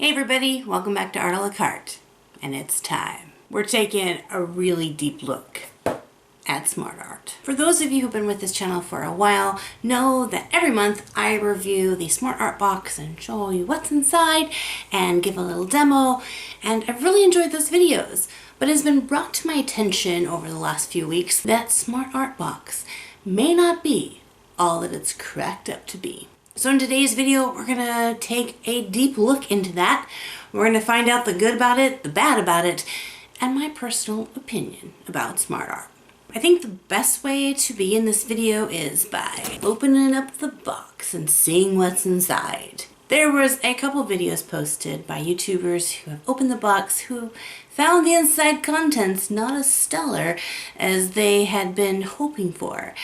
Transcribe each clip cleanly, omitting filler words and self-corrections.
Hey everybody, welcome back to Art a la Carte, and it's time. We're taking a really deep look at SmartArt. For those of you who've been with this channel for a while, know that every month I review the SmartArt box and show you what's inside and give a little demo, and I've really enjoyed those videos. But it's been brought to my attention over the last few weeks that SmartArt box may not be all that it's cracked up to be. So in today's video, we're gonna take a deep look into that. We're gonna find out the good about it, the bad about it, and my personal opinion about SmartArt. I think the best way to begin this video is by opening up the box and seeing what's inside. There was a couple videos posted by YouTubers who have opened the box who found the inside contents not as stellar as they had been hoping for.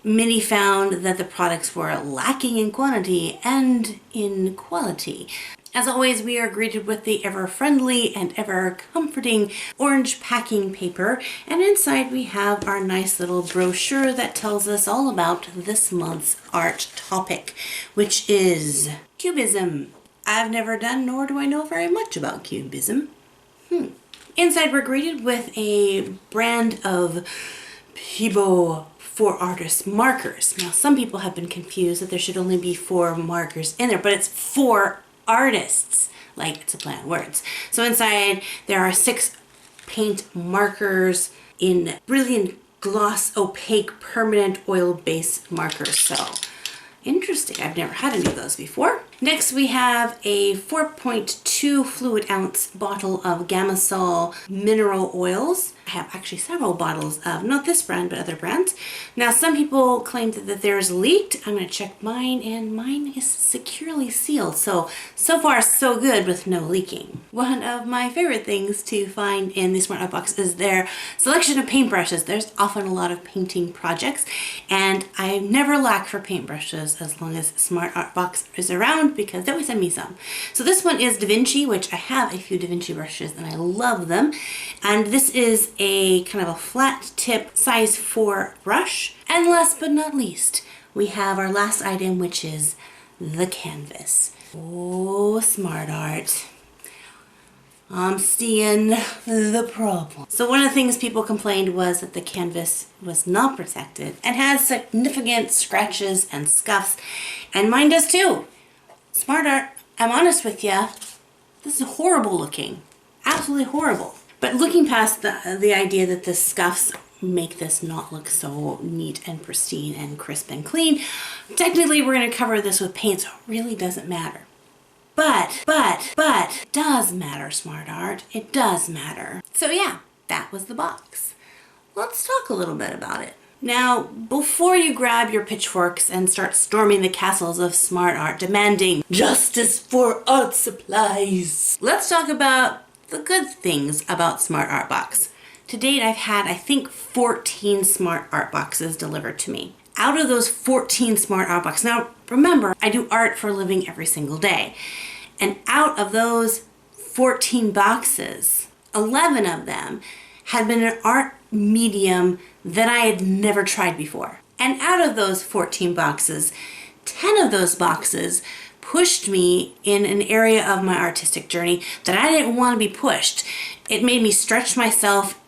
Many found that the products were lacking in quantity and in quality. As always, we are greeted with the ever-friendly and ever-comforting orange packing paper, and inside we have our nice little brochure that tells us all about this month's art topic, which is Cubism. I've never done, nor do I know very much about Cubism. Inside we're greeted with a brand of Peebo for artist markers. Now some people have been confused that there should only be 4 markers in there, but it's for artists, like it's a play on words. So inside there are 6 paint markers in brilliant gloss opaque permanent oil-based markers. So interesting, I've never had any of those before. Next we have a 4.2 fluid ounce bottle of Gamasol mineral oils. I have actually several bottles of, not this brand, but other brands. Now some people claim that theirs leaked. I'm going to check mine, and mine is securely sealed. So far so good with no leaking. One of my favorite things to find in the SmartArt box is their selection of paintbrushes. There's often a lot of painting projects, and I never lack for paintbrushes as long as SmartArt box is around, because they always send me some. So this one is Da Vinci, which I have a few Da Vinci brushes and I love them. And this is a kind of a flat tip size 4 brush. And last but not least, we have our last item, which is the canvas. Oh, SmartArt. I'm seeing the problem. So one of the things people complained was that the canvas was not protected and has significant scratches and scuffs, and mine does too. SmartArt, I'm honest with you, this is horrible looking. Absolutely horrible. But looking past the idea that the scuffs make this not look so neat and pristine and crisp and clean, technically we're going to cover this with paint, so it really doesn't matter. But, it does matter, SmartArt. It does matter. So yeah, that was the box. Let's talk a little bit about it. Now, before you grab your pitchforks and start storming the castles of SmartArt demanding justice for art supplies, let's talk about the good things about SmartArt box. To date, I've had, I think, 14 SmartArt boxes delivered to me. Out of those 14 SmartArt boxes, now remember, I do art for a living every single day. And out of those 14 boxes, 11 of them had been an art medium that I had never tried before. And out of those 14 boxes, 10 of those boxes pushed me in an area of my artistic journey that I didn't want to be pushed. It made me stretch myself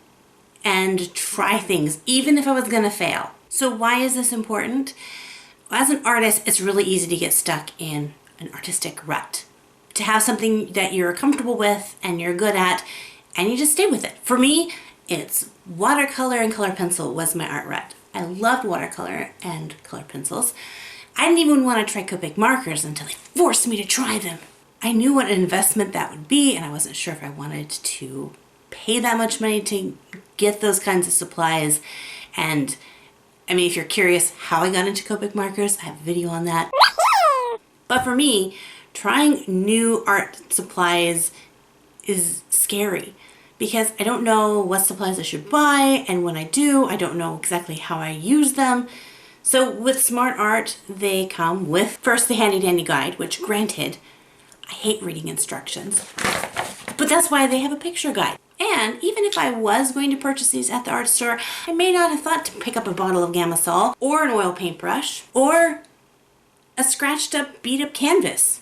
and try things, even if I was going to fail. So why is this important? As an artist, it's really easy to get stuck in an artistic rut. To have something that you're comfortable with and you're good at, and you just stay with it. For me, it's watercolor and color pencil was my art rut. I loved watercolor and color pencils. I didn't even want to try Copic markers until they forced me to try them. I knew what an investment that would be, and I wasn't sure if I wanted to pay that much money to get those kinds of supplies. And I mean, if you're curious how I got into Copic markers, I have a video on that. But for me, trying new art supplies is scary because I don't know what supplies I should buy, and when I do, I don't know exactly how I use them. So with SmartArt, they come with first the handy dandy guide, which granted, I hate reading instructions, but that's why they have a picture guide. And even if I was going to purchase these at the art store, I may not have thought to pick up a bottle of Gamasol or an oil paintbrush or a scratched up, beat up canvas.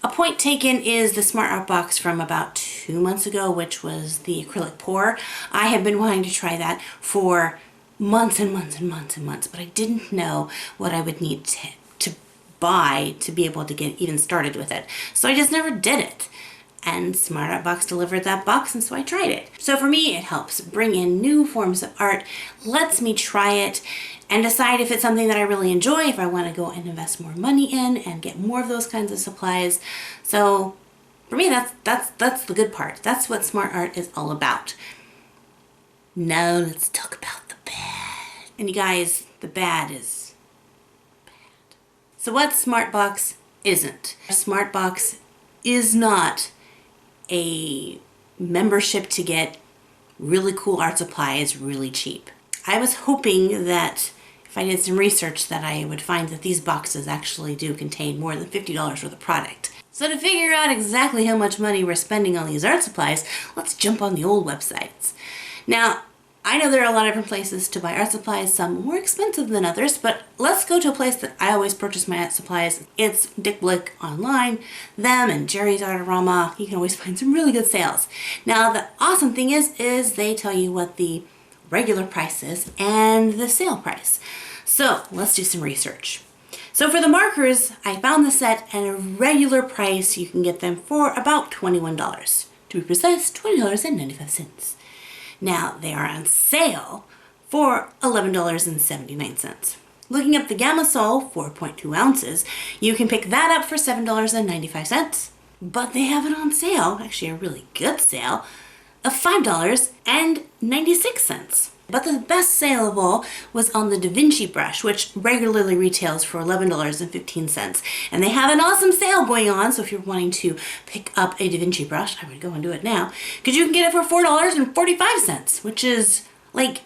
A point taken is the SmartArt box from about 2 months ago, which was the acrylic pour. I have been wanting to try that for months and months and months and months, but I didn't know what I would need to buy to be able to get even started with it. So I just never did it. And SmartArt Box delivered that box, and so I tried it. So for me, it helps bring in new forms of art, lets me try it, and decide if it's something that I really enjoy, if I want to go and invest more money in and get more of those kinds of supplies. So for me, that's the good part. That's what SmartArt is all about. Now let's talk about the bad. And you guys, the bad is bad. So what SmartBox isn't? SmartBox is not a membership to get really cool art supplies really cheap. I was hoping that if I did some research that I would find that these boxes actually do contain more than $50 worth of product. So to figure out exactly how much money we're spending on these art supplies, let's jump on the old websites. Now, I know there are a lot of different places to buy art supplies, some more expensive than others, but let's go to a place that I always purchase my art supplies. It's Dick Blick online, them and Jerry's Artorama. You can always find some really good sales. Now, the awesome thing is they tell you what the regular price is and the sale price. So let's do some research. So for the markers, I found the set at a regular price. You can get them for about $21. To be precise, $20.95. Now, they are on sale for $11.79. Looking up the Gamasol 4.2 ounces, you can pick that up for $7.95. But they have it on sale, actually a really good sale, of $5.96. But the best sale of all was on the Da Vinci brush, which regularly retails for $11.15. And they have an awesome sale going on, so if you're wanting to pick up a Da Vinci brush, I would go and do it now, because you can get it for $4.45, which is like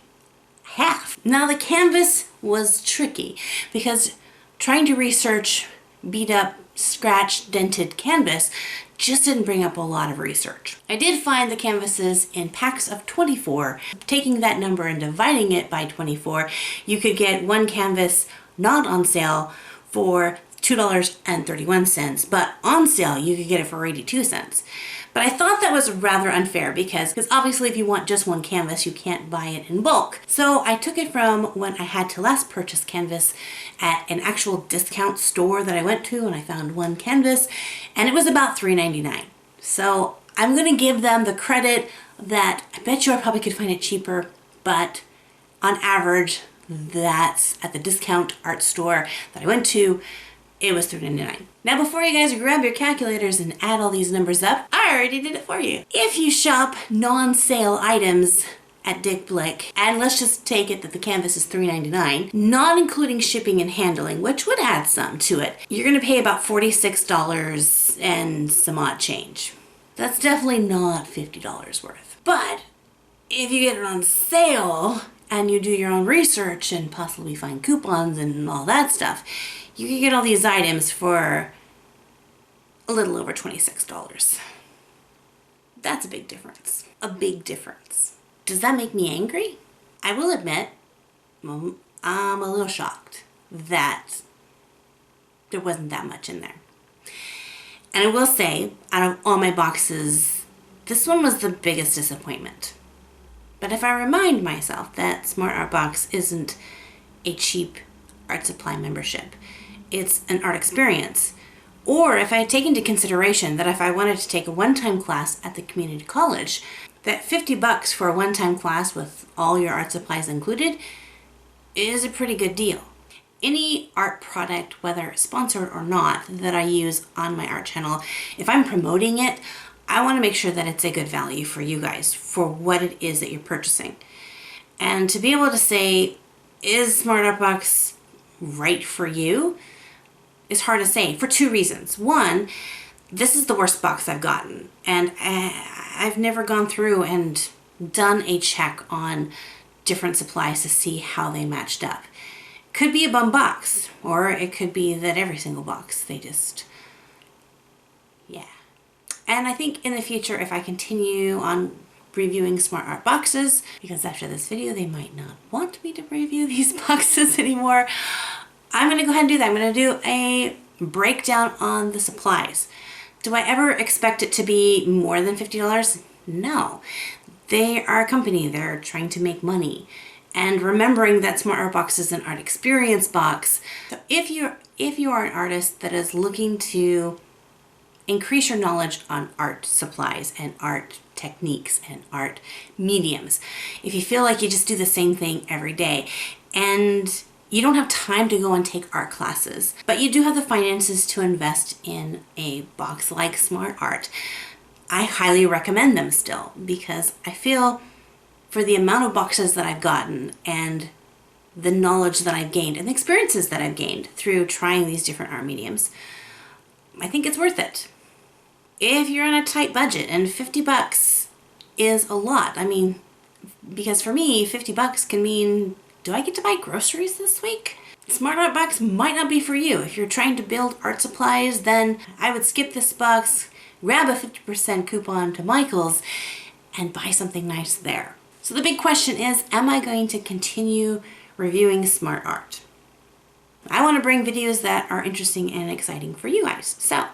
half. Now the canvas was tricky, because trying to research beat up, scratched, dented canvas just didn't bring up a lot of research. I did find the canvases in packs of 24. Taking that number and dividing it by 24, you could get one canvas not on sale for $2.31, but on sale you could get it for 82 cents. But I thought that was rather unfair because obviously if you want just one canvas, you can't buy it in bulk. So I took it from when I had to last purchase canvas at an actual discount store that I went to, and I found one canvas and it was about $3.99. So I'm gonna give them the credit that I bet you I probably could find it cheaper, but on average, that's at the discount art store that I went to, it was $3.99. Now before you guys grab your calculators and add all these numbers up, I already did it for you. If you shop non-sale items at Dick Blick, and let's just take it that the canvas is $3.99, not including shipping and handling, which would add some to it, you're gonna pay about $46 and some odd change. That's definitely not $50 worth. But if you get it on sale and you do your own research and possibly find coupons and all that stuff, you can get all these items for a little over $26. That's a big difference. A big difference. Does that make me angry? I will admit, I'm a little shocked that there wasn't that much in there. And I will say, out of all my boxes, this one was the biggest disappointment. But if I remind myself that SmartArt Box isn't a cheap art supply membership, it's an art experience. Or if I had taken into consideration that if I wanted to take a one-time class at the community college, that $50 for a one-time class with all your art supplies included is a pretty good deal. Any art product, whether sponsored or not, that I use on my art channel, if I'm promoting it, I want to make sure that it's a good value for you guys for what it is that you're purchasing. And to be able to say, is SmartArt Box right for you? It's hard to say for two reasons. One, this is the worst box I've gotten, and I've never gone through and done a check on different supplies to see how they matched up. Could be a bum box, or it could be that every single box, they just, yeah. And I think in the future, if I continue on reviewing SmartArt boxes, because after this video, they might not want me to review these boxes anymore, I'm gonna go ahead and do that. I'm gonna do a breakdown on the supplies Do I ever expect it to be more than $50? No. They are a company, they're trying to make money. And remembering that SmartArt box is an art experience box. So if you are an artist that is looking to increase your knowledge on art supplies and art techniques and art mediums, if you feel like you just do the same thing every day and you don't have time to go and take art classes, but you do have the finances to invest in a box like SmartArt, I highly recommend them still, because I feel for the amount of boxes that I've gotten and the knowledge that I've gained and the experiences that I've gained through trying these different art mediums, I think it's worth it. If you're on a tight budget, and $50 is a lot. I mean, because for me, $50 can mean, do I get to buy groceries this week? SmartArt box might not be for you. If you're trying to build art supplies, then I would skip this box, grab a 50% coupon to Michael's, and buy something nice there. So the big question is, am I going to continue reviewing SmartArt? I want to bring videos that are interesting and exciting for you guys. So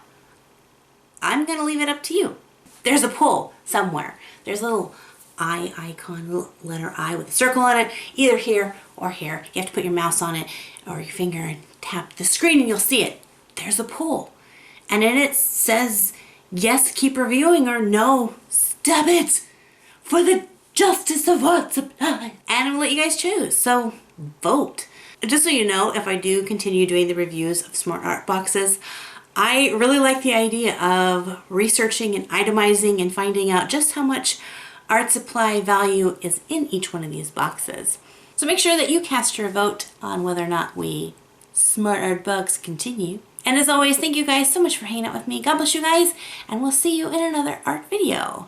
I'm going to leave it up to you. There's a poll somewhere. There's a little I icon, little letter I with a circle on it, either here or here. You have to put your mouse on it or your finger and tap the screen and you'll see it. There's a poll. And in it says, yes, keep reviewing, or no, stop it for the justice of art supply. And I'll let you guys choose. So vote. Just so you know, if I do continue doing the reviews of SmartArt boxes, I really like the idea of researching and itemizing and finding out just how much art supply value is in each one of these boxes. So make sure that you cast your vote on whether or not we SmartArt box continue. And as always, thank you guys so much for hanging out with me. God bless you guys, and we'll see you in another art video.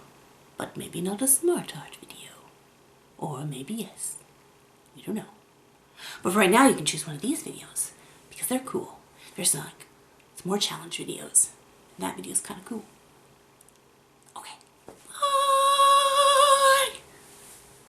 But maybe not a SmartArt video. Or maybe yes. You don't know. But for right now, you can choose one of these videos because they're cool. There's like, it's more challenge videos. And that video is kind of cool.